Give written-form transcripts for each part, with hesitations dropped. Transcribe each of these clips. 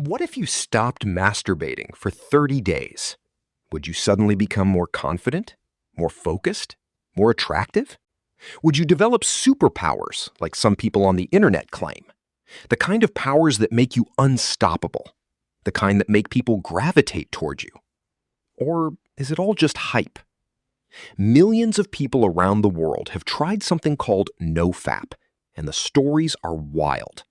What if you stopped masturbating for 30 days? Would you suddenly become more confident, more focused, more attractive? Would you develop superpowers like some people on the internet claim? The kind of powers that make you unstoppable, the kind that make people gravitate toward you? Or is it all just hype? Millions of people around the world have tried something called NoFap, and the stories are wild.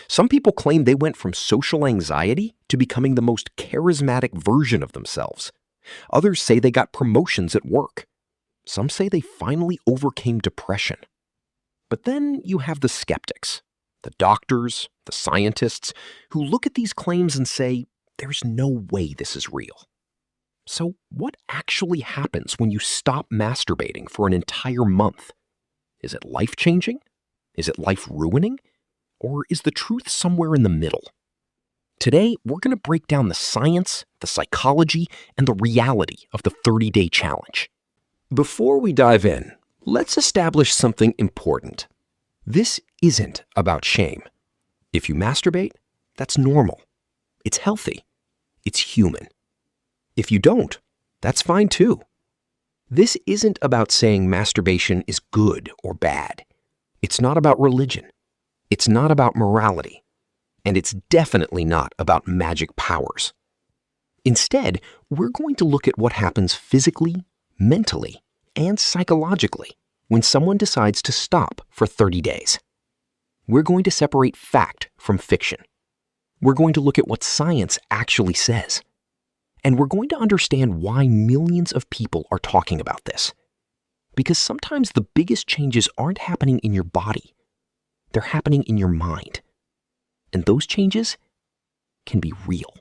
Some people claim they went from social anxiety to becoming the most charismatic version of themselves. Others say they got promotions at work. Some say they finally overcame depression. But then you have the skeptics, the doctors, the scientists, who look at these claims and say, there's no way this is real. So what actually happens when you stop masturbating for an entire month? Is it life-changing? Is it life-ruining? Or is the truth somewhere in the middle? Today, we're going to break down the science, the psychology, and the reality of the 30-day challenge. Before we dive in, let's establish something important. This isn't about shame. If you masturbate, that's normal. It's healthy. It's human. If you don't, that's fine too. This isn't about saying masturbation is good or bad. It's not about religion. It's not about morality. And it's definitely not about magic powers. Instead, we're going to look at what happens physically, mentally, and psychologically when someone decides to stop for 30 days. We're going to separate fact from fiction. We're going to look at what science actually says. And we're going to understand why millions of people are talking about this. Because sometimes the biggest changes aren't happening in your body. They're happening in your mind. And those changes can be real.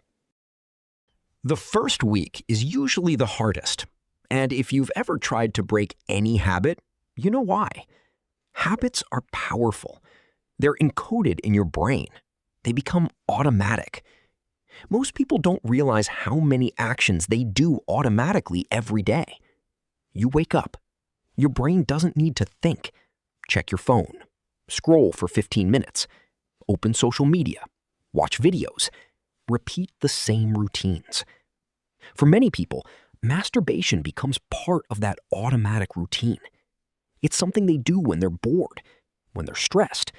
The first week is usually the hardest. And if you've ever tried to break any habit, you know why. Habits are powerful. They're encoded in your brain. They become automatic. Most people don't realize how many actions they do automatically every day. You wake up. Your brain doesn't need to think. Check your phone. Scroll for 15 minutes. Open social media. Watch videos. Repeat the same routines. For many people, masturbation becomes part of that automatic routine. It's something they do when they're bored, when they're stressed,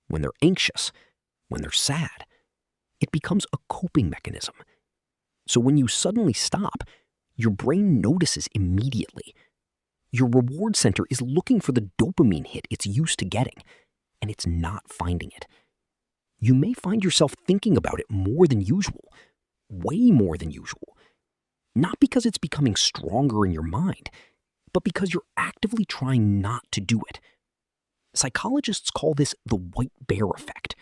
when they're anxious, when they're sad. It becomes a coping mechanism. So when you suddenly stop, your brain notices immediately. Your reward center is looking for the dopamine hit it's used to getting, and it's not finding it. You may find yourself thinking about it more than usual, way more than usual. Not because it's becoming stronger in your mind, but because you're actively trying not to do it. Psychologists call this the white bear effect.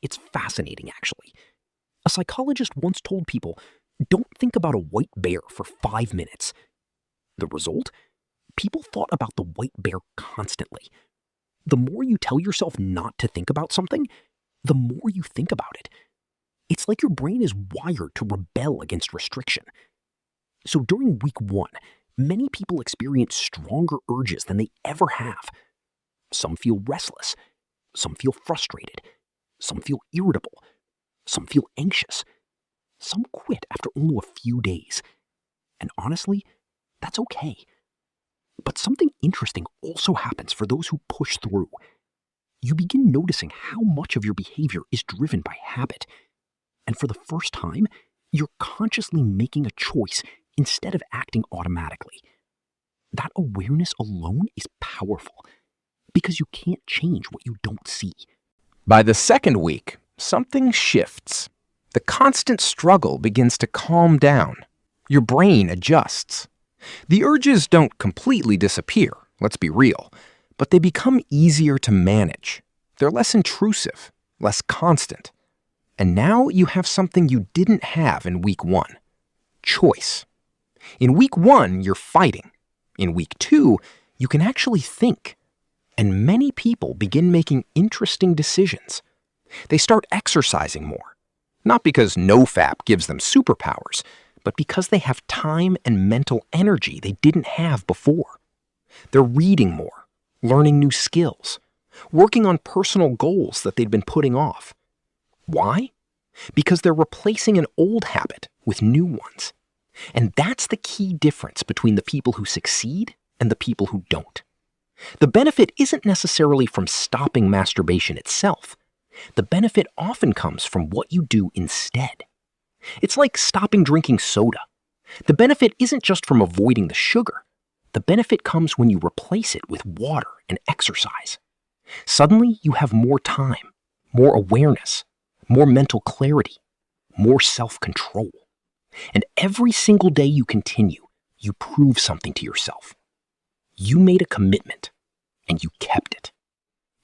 It's fascinating, actually. A psychologist once told people, don't think about a white bear for 5 minutes. The result? People thought about the white bear constantly. The more you tell yourself not to think about something, the more you think about it. It's like your brain is wired to rebel against restriction. So during week 1, many people experience stronger urges than they ever have. Some feel restless. Some feel frustrated. Some feel irritable. Some feel anxious. Some quit after only a few days. And honestly, that's okay. But something interesting also happens for those who push through. You begin noticing how much of your behavior is driven by habit. And for the first time, you're consciously making a choice instead of acting automatically. That awareness alone is powerful because you can't change what you don't see. By the second week, something shifts. The constant struggle begins to calm down. Your brain adjusts. The urges don't completely disappear, let's be real, but they become easier to manage. They're less intrusive, less constant. And now you have something you didn't have in week 1. Choice. In week 1, you're fighting. In week 2, you can actually think. And many people begin making interesting decisions. They start exercising more. Not because NoFap gives them superpowers, but because they have time and mental energy they didn't have before. They're reading more, learning new skills, working on personal goals that they'd been putting off. Why? Because they're replacing an old habit with new ones. And that's the key difference between the people who succeed and the people who don't. The benefit isn't necessarily from stopping masturbation itself. The benefit often comes from what you do instead. It's like stopping drinking soda. The benefit isn't just from avoiding the sugar. The benefit comes when you replace it with water and exercise. Suddenly, you have more time, more awareness, more mental clarity, more self-control. And every single day you continue, you prove something to yourself. You made a commitment, and you kept it.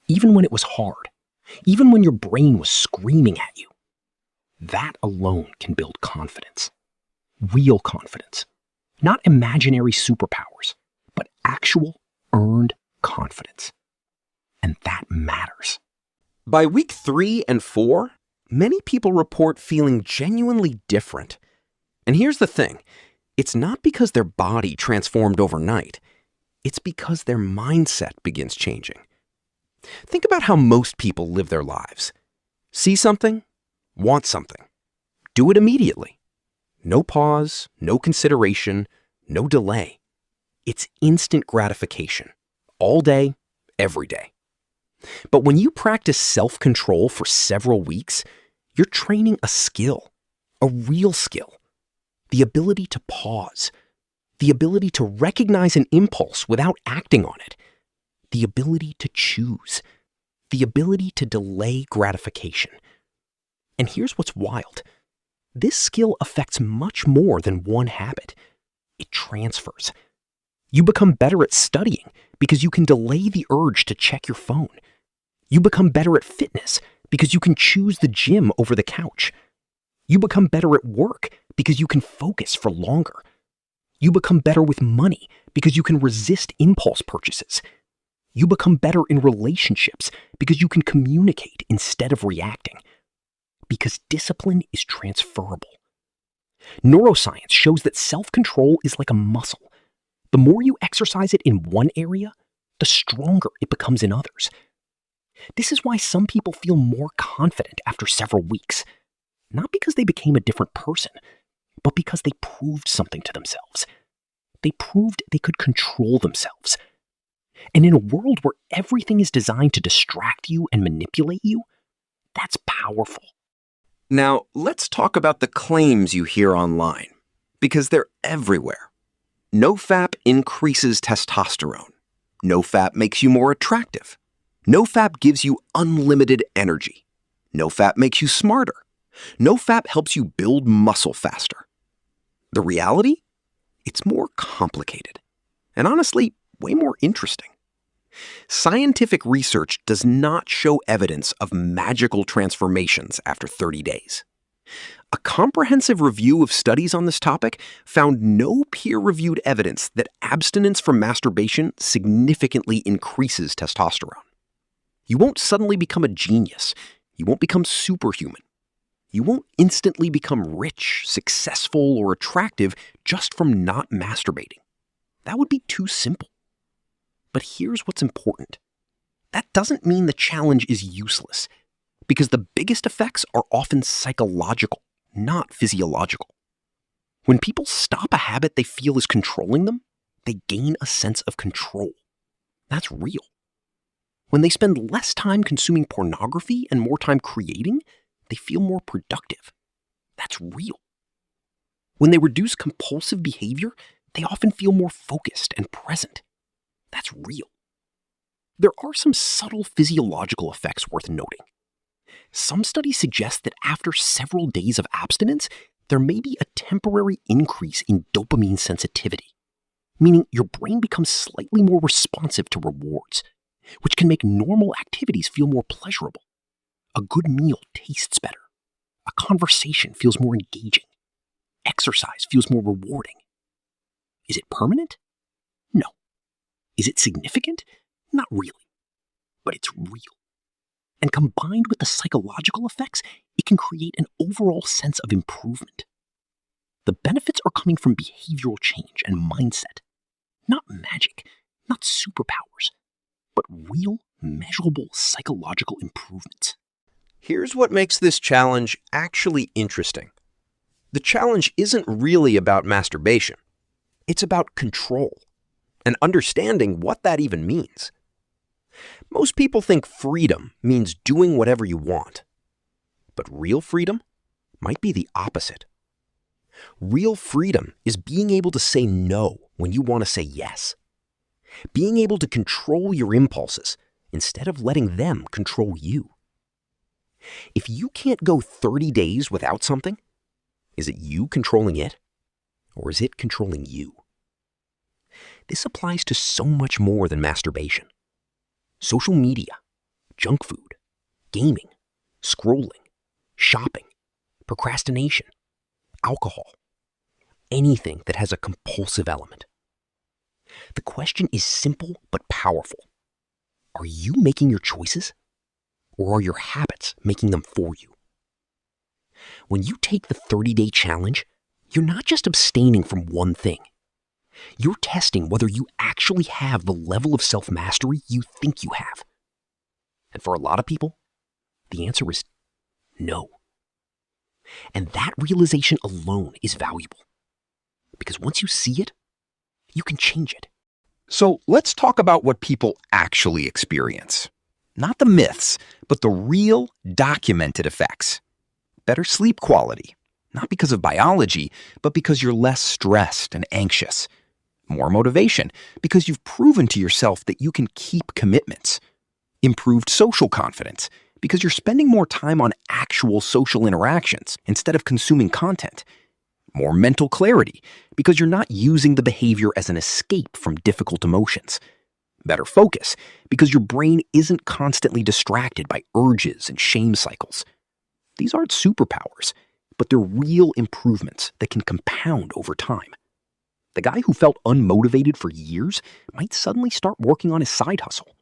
Even when it was hard, even when your brain was screaming at you. That alone can build confidence. Real confidence. Not imaginary superpowers, but actual earned confidence. And that matters. By week 3 and 4, many people report feeling genuinely different. And here's the thing, it's not because their body transformed overnight. It's because their mindset begins changing. Think about how most people live their lives. See something, want something, do it immediately. No pause, no consideration, no delay. It's instant gratification, all day, every day. But when you practice self-control for several weeks, you're training a skill, a real skill. The ability to pause, the ability to recognize an impulse without acting on it, the ability to choose, the ability to delay gratification. And here's what's wild. This skill affects much more than one habit. It transfers. You become better at studying because you can delay the urge to check your phone. You become better at fitness because you can choose the gym over the couch. You become better at work because you can focus for longer. You become better with money because you can resist impulse purchases. You become better in relationships because you can communicate instead of reacting. Because discipline is transferable. Neuroscience shows that self-control is like a muscle. The more you exercise it in one area, the stronger it becomes in others. This is why some people feel more confident after several weeks. Not because they became a different person, but because they proved something to themselves. They proved they could control themselves. And in a world where everything is designed to distract you and manipulate you, that's powerful. Now, let's talk about the claims you hear online, because they're everywhere. NoFap increases testosterone. NoFap makes you more attractive. NoFap gives you unlimited energy. NoFap makes you smarter. NoFap helps you build muscle faster. The reality? It's more complicated. And honestly, way more interesting. Scientific research does not show evidence of magical transformations after 30 days. A comprehensive review of studies on this topic found no peer-reviewed evidence that abstinence from masturbation significantly increases testosterone. You won't suddenly become a genius. You won't become superhuman. You won't instantly become rich, successful, or attractive just from not masturbating. That would be too simple. But here's what's important. That doesn't mean the challenge is useless, because the biggest effects are often psychological, not physiological. When people stop a habit they feel is controlling them, they gain a sense of control. That's real. When they spend less time consuming pornography and more time creating, they feel more productive. That's real. When they reduce compulsive behavior, they often feel more focused and present. That's real. There are some subtle physiological effects worth noting. Some studies suggest that after several days of abstinence, there may be a temporary increase in dopamine sensitivity, meaning your brain becomes slightly more responsive to rewards, which can make normal activities feel more pleasurable. A good meal tastes better. A conversation feels more engaging. Exercise feels more rewarding. Is it permanent? No. Is it significant? Not really. But it's real. And combined with the psychological effects, it can create an overall sense of improvement. The benefits are coming from behavioral change and mindset. Not magic, not superpowers, but real, measurable psychological improvements. Here's what makes this challenge actually interesting. The challenge isn't really about masturbation. It's about control and understanding what that even means. Most people think freedom means doing whatever you want. But real freedom might be the opposite. Real freedom is being able to say no when you want to say yes. Being able to control your impulses instead of letting them control you. If you can't go 30 days without something, is it you controlling it, or is it controlling you? This applies to so much more than masturbation. Social media, junk food, gaming, scrolling, shopping, procrastination, alcohol, anything that has a compulsive element. The question is simple but powerful. Are you making your choices, or are your habits making them for you? When you take the 30-day challenge, you're not just abstaining from one thing. You're testing whether you actually have the level of self-mastery you think you have. And for a lot of people, the answer is no. And that realization alone is valuable. Because once you see it, you can change it. So let's talk about what people actually experience. Not the myths, but the real documented effects. Better sleep quality, not because of biology, but because you're less stressed and anxious. More motivation, because you've proven to yourself that you can keep commitments. Improved social confidence, because you're spending more time on actual social interactions instead of consuming content. More mental clarity, because you're not using the behavior as an escape from difficult emotions. Better focus, because your brain isn't constantly distracted by urges and shame cycles. These aren't superpowers, but they're real improvements that can compound over time. The guy who felt unmotivated for years might suddenly start working on his side hustle.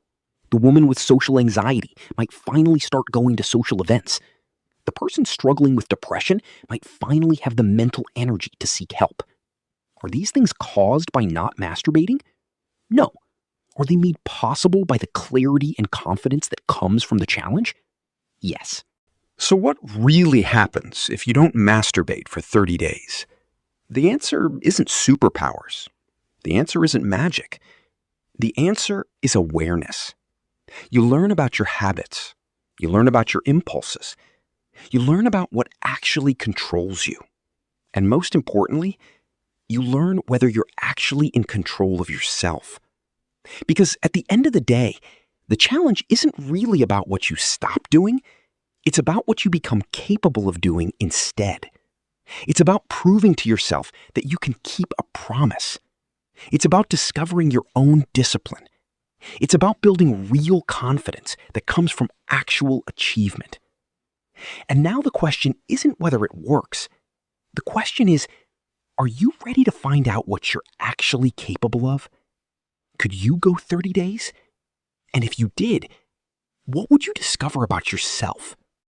The woman with social anxiety might finally start going to social events. The person struggling with depression might finally have the mental energy to seek help. Are these things caused by not masturbating? No. Are they made possible by the clarity and confidence that comes from the challenge? Yes. So what really happens if you don't masturbate for 30 days? The answer isn't superpowers. The answer isn't magic. The answer is awareness. You learn about your habits. You learn about your impulses. You learn about what actually controls you. And most importantly, you learn whether you're actually in control of yourself. Because at the end of the day, the challenge isn't really about what you stop doing. It's about what you become capable of doing instead. It's about proving to yourself that you can keep a promise. It's about discovering your own discipline. It's about building real confidence that comes from actual achievement. And now the question isn't whether it works. The question is, are you ready to find out what you're actually capable of? Could you go 30 days? And if you did, what would you discover about yourself?